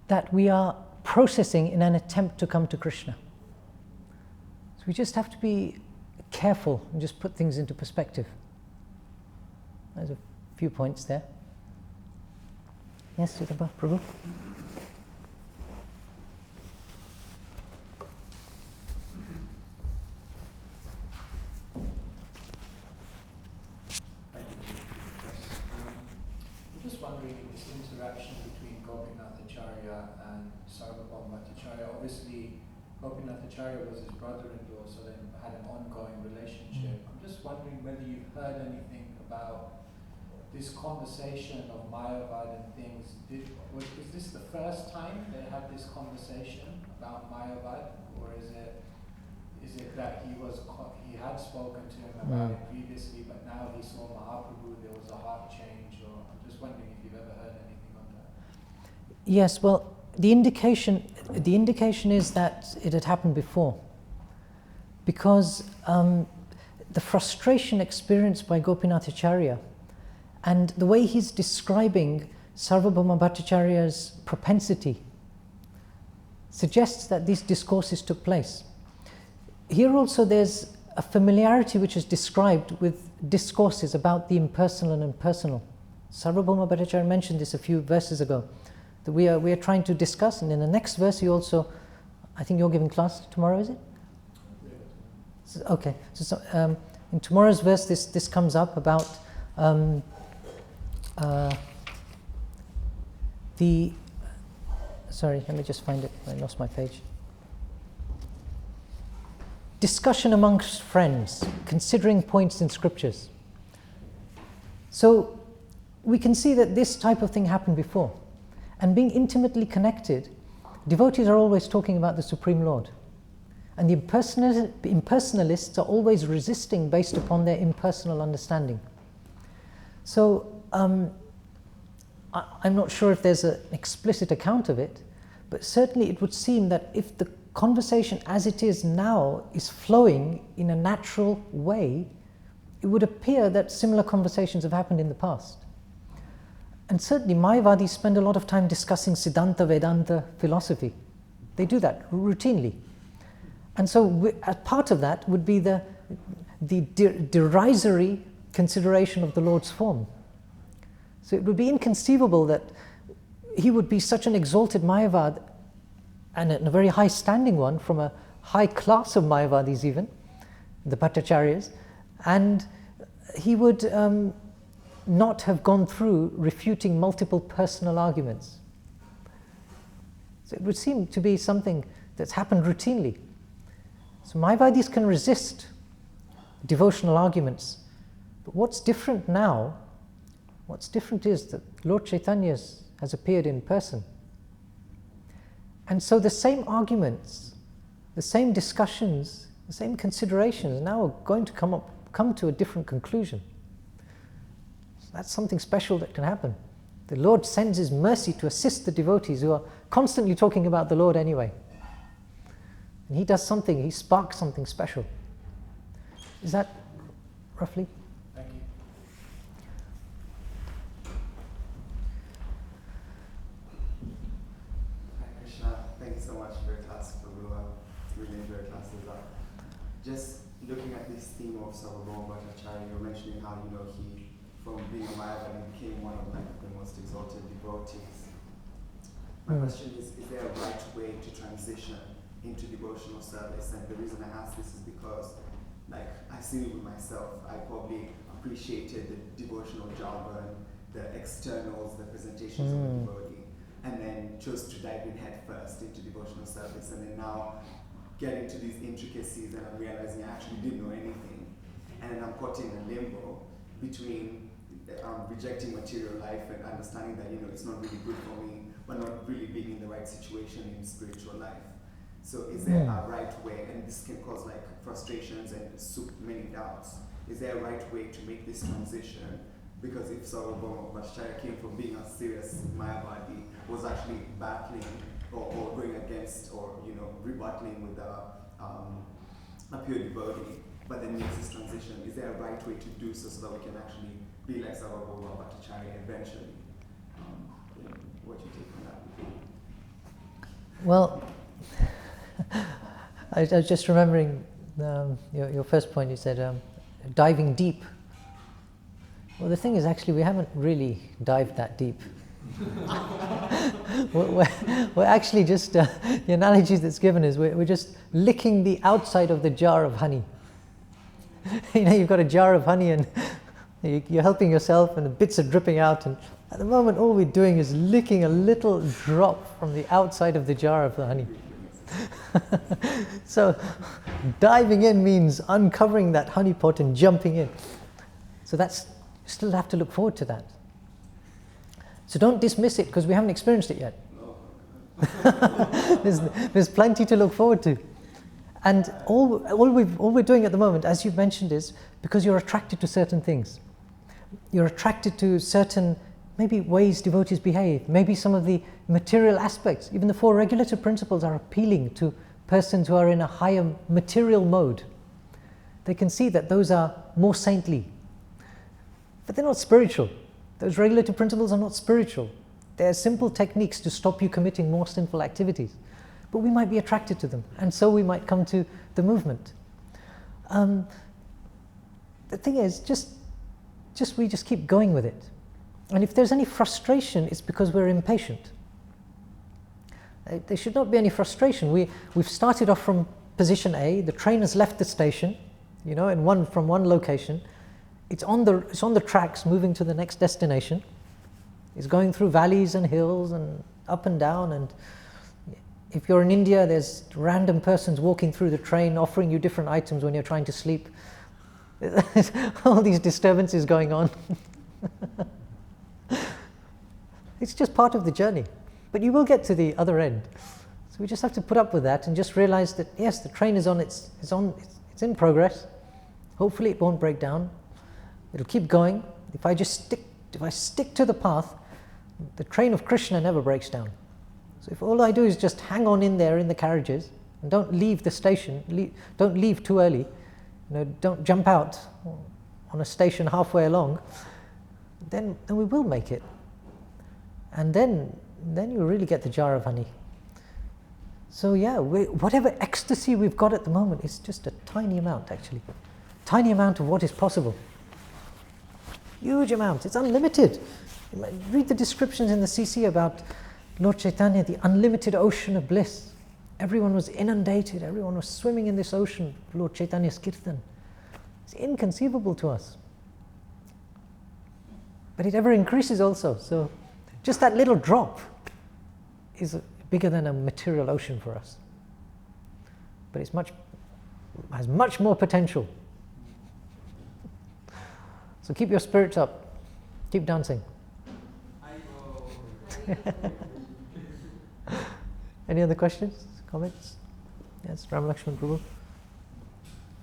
that we are processing in an attempt to come to Krishna. So we just have to be careful and just put things into perspective. There's a few points there. Yes, Sudhaba, Prabhu? I'm just wondering this interaction between Gopinath Acharya and Sarvabhauma Acharya. Obviously, Gopinathacharya was his brother-in-law, so they had an ongoing relationship. I'm just wondering whether you've heard anything about this conversation of Mayavad and things. Is this the first time they had this conversation about Mayavad, or is it that he had spoken to him about it previously, but now he saw Mahaprabhu, there was a heart change? Or I'm just wondering if you've ever heard anything on that. Yes, well, the indication is that it had happened before, because the frustration experienced by Gopinathacharya and the way he's describing Sarvabhauma Bhattacharya's propensity suggests that these discourses took place. Here also there's a familiarity which is described with discourses about the impersonal and impersonal. Sarvabhauma Bhattacharya mentioned this a few verses ago, that we are trying to discuss, and in the next verse he also, I think you're giving class tomorrow, is it? Okay, so in tomorrow's verse this comes up about sorry, let me just find it, I lost my page. Discussion amongst friends, considering points in scriptures. So we can see that this type of thing happened before. And being intimately connected, devotees are always talking about the Supreme Lord. And the impersonalists are always resisting based upon their impersonal understanding. So I'm not sure if there's an explicit account of it, but certainly it would seem that if the conversation as it is now is flowing in a natural way, it would appear that similar conversations have happened in the past. And certainly Mayavadis spend a lot of time discussing Siddhanta Vedanta philosophy. They do that routinely. And so a part of that would be the derisory consideration of the Lord's form. So it would be inconceivable that he would be such an exalted Mayavad, and a very high standing one, from a high class of Mayavadis even, the Bhattacharyas, and he would not have gone through refuting multiple personal arguments. So it would seem to be something that's happened routinely. So Mayavadis can resist devotional arguments, but what's different now, what's different is that Lord Chaitanya has appeared in person. And so the same arguments, the same discussions, the same considerations now are going to come to a different conclusion. So that's something special that can happen. The Lord sends His mercy to assist the devotees who are constantly talking about the Lord anyway. And He does something, He sparks something special. Is that roughly? Thank you. Thank you so much for your class, Prabhu. Really enjoyed your class as well. Just looking at this theme of Sarvabhauma Bhattacharya, you're mentioning how, he, from being a Mayavadi, became one of the most exalted devotees. My question is there a right way to transition into devotional service? And the reason I ask this is because, I've seen it with myself. I probably appreciated the devotional jargon, the externals, the presentations of the devotee, and then chose to dive in head first into devotional service, and then now get into these intricacies and I'm realizing I actually didn't know anything, and then I'm caught in a limbo between rejecting material life and understanding that it's not really good for me, but not really being in the right situation in spiritual life. So is there a right way, and this can cause frustrations and many doubts, is there a right way to make this transition? Because if Sarvabhauma Bhattacharya came from being a serious Mayavadi, was actually battling or going against or rebutting with a pure devotee, but then makes this transition, is there a right way to do so that we can actually be like Sarvabhauma Bhattacharya eventually? What do you take on that? Well, I was just remembering your first point. You said diving deep. Well, the thing is, actually, we haven't really dived that deep. we're actually just, the analogy that's given is we're just licking the outside of the jar of honey. You've got a jar of honey and you're helping yourself and the bits are dripping out, and at the moment all we're doing is licking a little drop from the outside of the jar of the honey. So diving in means uncovering that honeypot and jumping in. So that's, you still have to look forward to that. So don't dismiss it because we haven't experienced it yet. There's plenty to look forward to. And all we're doing at the moment, as you've mentioned, is because you're attracted to certain things. You're attracted to certain, maybe ways devotees behave, maybe some of the material aspects. Even the 4 regulative principles are appealing to persons who are in a higher material mode. They can see that those are more saintly. But they're not spiritual. Those regulative principles are not spiritual. They're simple techniques to stop you committing more sinful activities. But we might be attracted to them, and so we might come to the movement. The thing is, we just keep going with it. And if there's any frustration, it's because we're impatient. There should not be any frustration. We've started off from position A, the train has left the station, from one location. It's on the tracks moving to the next destination. It's going through valleys and hills and up and down, and if you're in India, there's random persons walking through the train offering you different items when you're trying to sleep. All these disturbances going on. It's just part of the journey. But you will get to the other end. So we just have to put up with that and just realize that yes, the train is in progress. Hopefully it won't break down. It'll keep going. If I stick to the path, the train of Krishna never breaks down. So if all I do is just hang on in there in the carriages and don't leave the station, don't leave too early, don't jump out on a station halfway along, then we will make it. And then you really get the jar of honey. So yeah, whatever ecstasy we've got at the moment is just a tiny amount actually. Tiny amount of what is possible. Huge amount, it's unlimited. Read the descriptions in the CC about Lord Chaitanya, the unlimited ocean of bliss. Everyone was inundated, everyone was swimming in this ocean of Lord Chaitanya's kirtan. It's inconceivable to us. But it ever increases also, so just that little drop is bigger than a material ocean for us. But it has much more potential. So keep your spirits up, keep dancing. Any other questions, comments? Yes, Ram Lakshman Prabhu.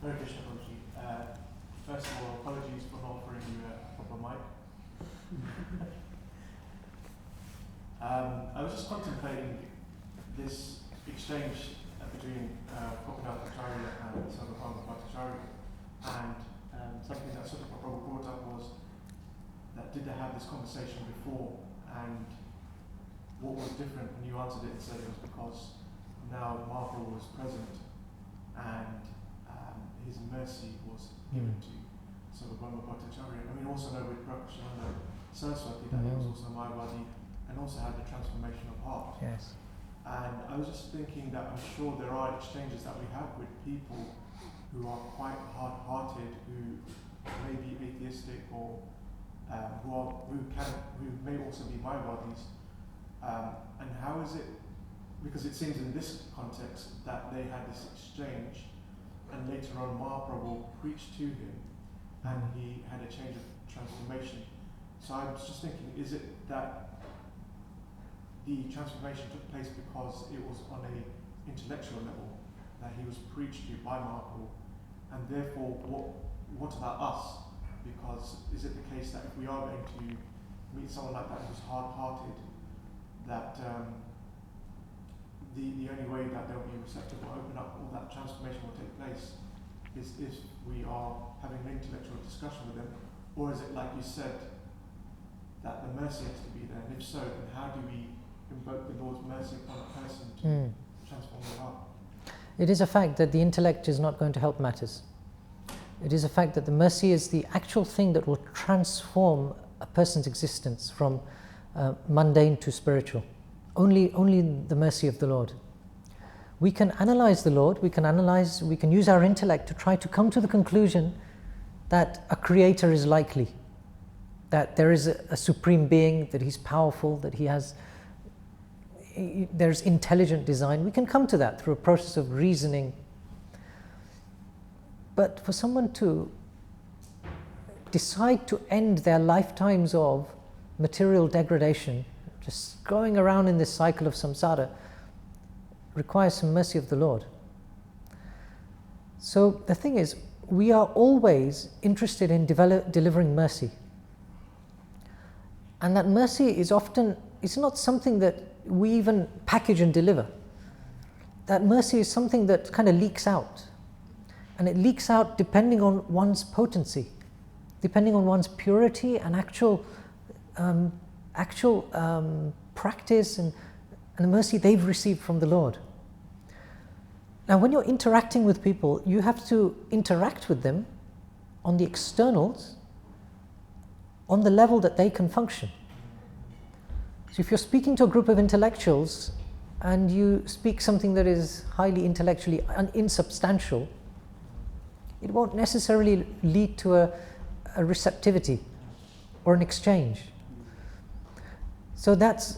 Hare Krishna Prabhuji. First of all, apologies for not offering you a proper mic. I was just contemplating this exchange between Bhaktivedanta and Sarvabhauma Bhattacharya, and something that sort of Prabhu brought up was that did they have this conversation before, and what was different when you answered it and said it was because now Mahaprabhu was present and his mercy was given to Sarvabhauma Bhattacharya. And we also know with Prakashananda Saraswati that he was also Mayavadi and also had the transformation of heart. Yes. And I was just thinking that I'm sure there are exchanges that we have with people who are quite hard-hearted, who may be atheistic or who may also be Mayavadis. And how is it, because it seems in this context that they had this exchange and later on Mahaprabhu preached to him and he had a change of transformation. So I was just thinking, is it that the transformation took place because it was on an intellectual level, that he was preached to by Mahaprabhu, and therefore what about us? Because is it the case that if we are going to meet someone like that who's hard-hearted, that the only way that they'll be receptive or open up, or that transformation will take place, is if we are having an intellectual discussion with them? Or is it like you said, that the mercy has to be there? And if so, then how do we invoke the Lord's mercy upon a person to transform their heart? It is a fact that the intellect is not going to help matters. It is a fact that the mercy is the actual thing that will transform a person's existence from mundane to spiritual. Only the mercy of the Lord. We can analyze the Lord, we can use our intellect to try to come to the conclusion that a creator is likely, that there is a supreme being, that he's powerful, that he has there's intelligent design. We can come to that through a process of reasoning. But for someone to decide to end their lifetimes of material degradation, just going around in this cycle of samsara, requires some mercy of the Lord. So the thing is, we are always interested in delivering mercy. And that mercy is often, it's not something that we even package and deliver. That mercy is something that kind of leaks out. And it leaks out depending on one's potency, depending on one's purity and actual practice and the mercy they've received from the Lord. Now, when you're interacting with people, you have to interact with them on the externals, on the level that they can function. So if you're speaking to a group of intellectuals and you speak something that is highly intellectually insubstantial, it won't necessarily lead to a receptivity or an exchange. So that's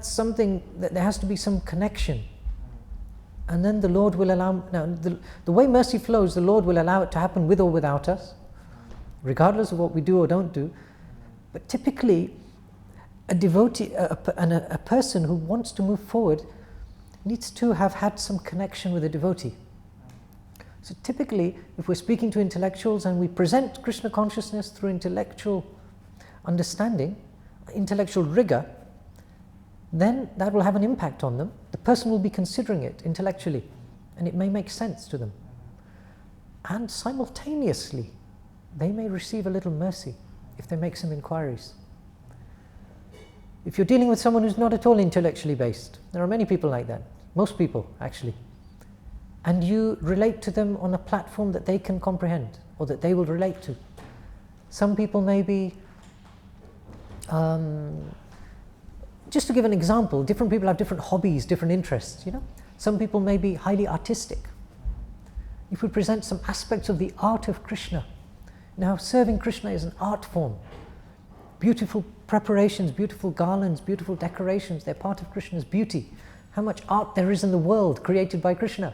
something that there has to be some connection. And then the Lord will allow, now the way mercy flows, the Lord will allow it to happen with or without us, regardless of what we do or don't do. But typically, a devotee, a person who wants to move forward needs to have had some connection with a devotee. So typically, if we're speaking to intellectuals and we present Krishna consciousness through intellectual understanding, intellectual rigor, then that will have an impact on them. The person will be considering it intellectually, and it may make sense to them. And simultaneously, they may receive a little mercy if they make some inquiries. If you're dealing with someone who's not at all intellectually based, there are many people like that, most people actually, and you relate to them on a platform that they can comprehend or that they will relate to. Some people may be, just to give an example, different people have different hobbies, different interests, you know. Some people may be highly artistic. If we present some aspects of the art of Krishna, now serving Krishna is an art form. Beautiful preparations, beautiful garlands, beautiful decorations, they're part of Krishna's beauty. How much art there is in the world created by Krishna.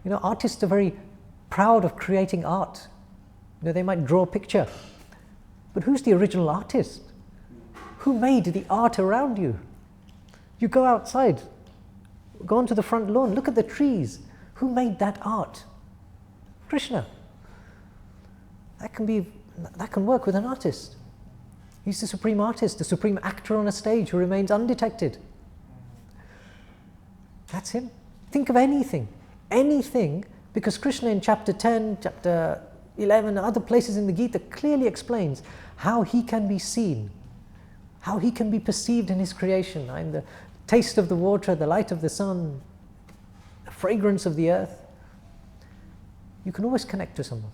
You know, artists are very proud of creating art. You know, they might draw a picture. But who's the original artist? Who made the art around you? You go outside, go onto the front lawn, look at the trees. Who made that art? Krishna. That can work with an artist. He's the supreme artist, the supreme actor on a stage who remains undetected. That's him. Think of anything, because Krishna in chapter 10, chapter 11, other places in the Gita clearly explains how he can be seen, how he can be perceived in his creation. I'm the taste of the water, the light of the sun, the fragrance of the earth. You can always connect to someone.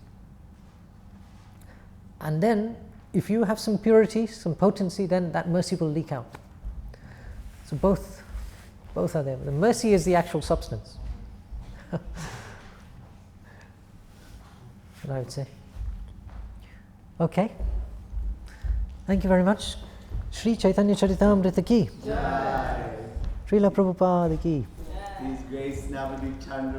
And then, if you have some purity, some potency, then that mercy will leak out. So both are there. The mercy is the actual substance. What I would say. Okay. Thank you very much. Shri Chaitanya Charitamrita ki. Jai. Srila Prabhupada ki. Please grace Navdavipa Chandra.